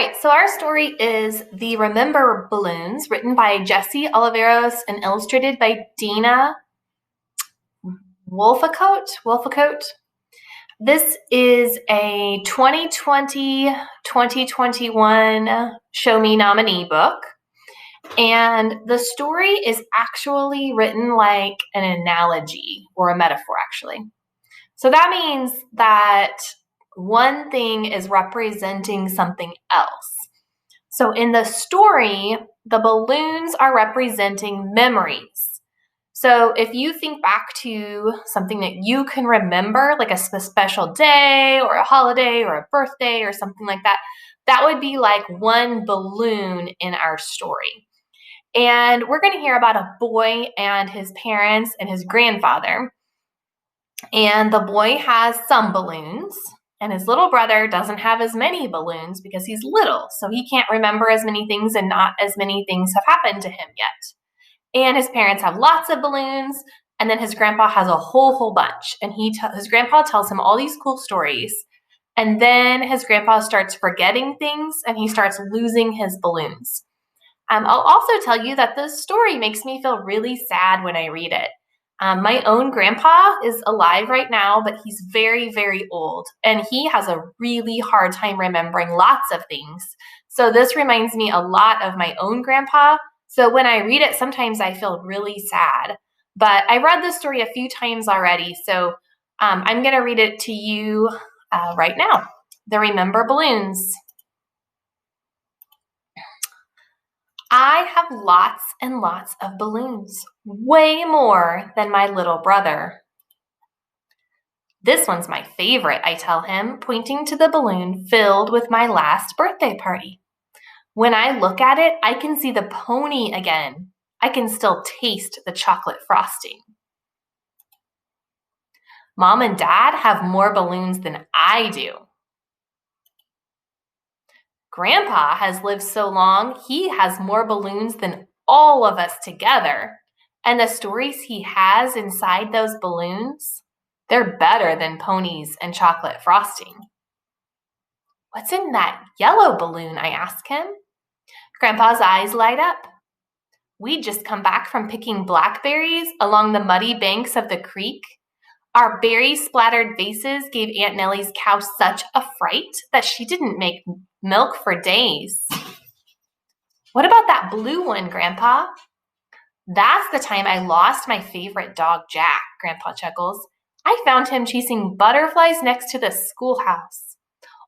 right, so our story is The Remember Balloons, written by Jessie, Oliveros, and illustrated by Dina Wolfacote. This is a 2020-2021 Show Me nominee book. And the story is actually written like an analogy or a metaphor, actually. So that means that one thing is representing something else. So in the story, the balloons are representing memories. So if you think back to something that you can remember, like a special day or a holiday or a birthday or something like that, that would be like one balloon in our story. And we're going to hear about a boy and his parents and his grandfather. And the boy has some balloons, and his little brother doesn't have as many balloons because he's little, so he can't remember as many things, and not as many things have happened to him yet. And his parents have lots of balloons, and then his grandpa has a whole bunch. And his grandpa tells him all these cool stories, and then his grandpa starts forgetting things, and he starts losing his balloons. I'll also tell you that this story makes me feel really sad when I read it. My own grandpa is alive right now, but he's very, very old, and he has a really hard time remembering lots of things. So this reminds me a lot of my own grandpa. So when I read it, sometimes I feel really sad. But I read this story a few times already, so I'm going to read it to you right now. The Remember Balloons. I have lots and lots of balloons, way more than my little brother. This one's my favorite, I tell him, pointing to the balloon filled with my last birthday party. When I look at it, I can see the pony again. I can still taste the chocolate frosting. Mom and Dad have more balloons than I do. Grandpa has lived so long, he has more balloons than all of us together. And the stories he has inside those balloons, they're better than ponies and chocolate frosting. What's in that yellow balloon? I ask him. Grandpa's eyes light up. We'd just come back from picking blackberries along the muddy banks of the creek. Our berry-splattered vases gave Aunt Nellie's cow such a fright that she didn't make milk for days. What about that blue one, Grandpa? That's the time I lost my favorite dog, Jack, Grandpa chuckles. I found him chasing butterflies next to the schoolhouse.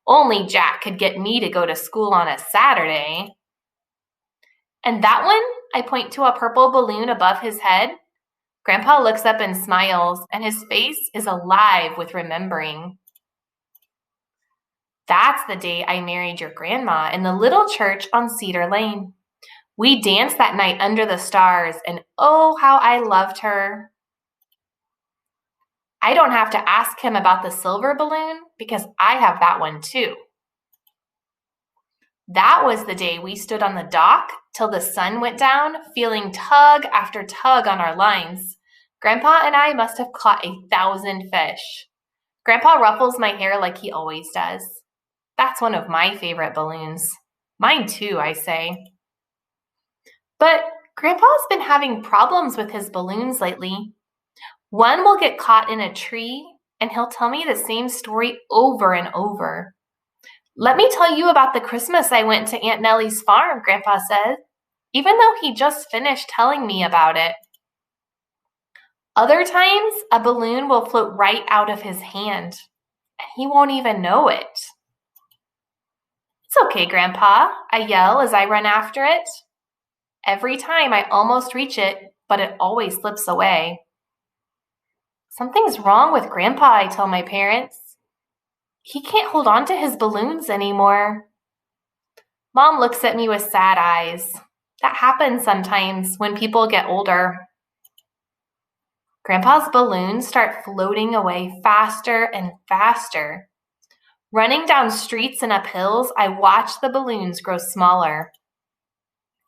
Only Jack could get me to go to school on a Saturday. And that one, I point to a purple balloon above his head. Grandpa looks up and smiles, and his face is alive with remembering. That's the day I married your grandma in the little church on Cedar Lane. We danced that night under the stars, and oh, how I loved her. I don't have to ask him about the silver balloon because I have that one too. That was the day we stood on the dock till the sun went down, feeling tug after tug on our lines. Grandpa and I must have caught 1,000 fish. Grandpa ruffles my hair like he always does. That's one of my favorite balloons. Mine too, I say. But Grandpa's been having problems with his balloons lately. One will get caught in a tree, and he'll tell me the same story over and over. Let me tell you about the Christmas I went to Aunt Nellie's farm, Grandpa said, even though he just finished telling me about it. Other times, a balloon will float right out of his hand, and he won't even know it. It's okay, Grandpa, I yell as I run after it. Every time I almost reach it, but it always slips away. Something's wrong with Grandpa, I tell my parents. He can't hold on to his balloons anymore. Mom looks at me with sad eyes. That happens sometimes when people get older. Grandpa's balloons start floating away faster and faster. Running down streets and up hills, I watch the balloons grow smaller.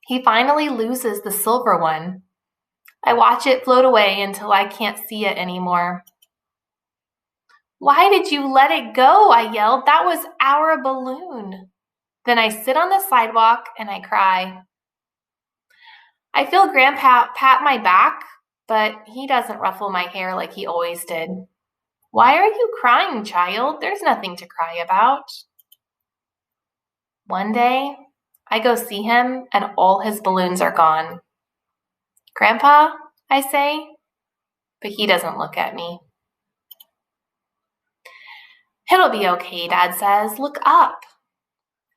He finally loses the silver one. I watch it float away until I can't see it anymore. Why did you let it go? I yelled. That was our balloon. Then I sit on the sidewalk and I cry. I feel Grandpa pat my back, but he doesn't ruffle my hair like he always did. Why are you crying, child? There's nothing to cry about. One day, I go see him and all his balloons are gone. Grandpa, I say, but he doesn't look at me. It'll be okay, Dad says. Look up.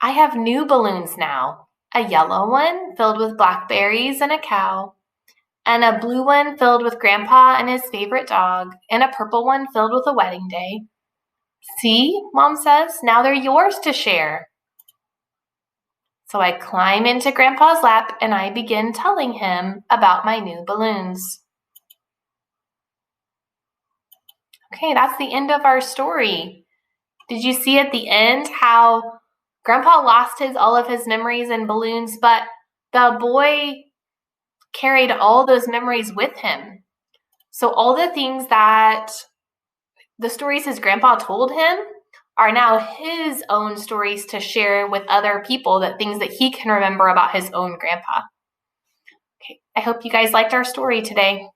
I have new balloons now. A yellow one filled with blackberries and a cow, and a blue one filled with Grandpa and his favorite dog, and a purple one filled with a wedding day. See, Mom says, now they're yours to share. So I climb into Grandpa's lap and I begin telling him about my new balloons. Okay, that's the end of our story. Did you see at the end how Grandpa lost all of his memories and balloons, but the boy carried all those memories with him? So all the things that the stories his grandpa told him are now his own stories to share with other people, that things that he can remember about his own grandpa. Okay, I hope you guys liked our story today.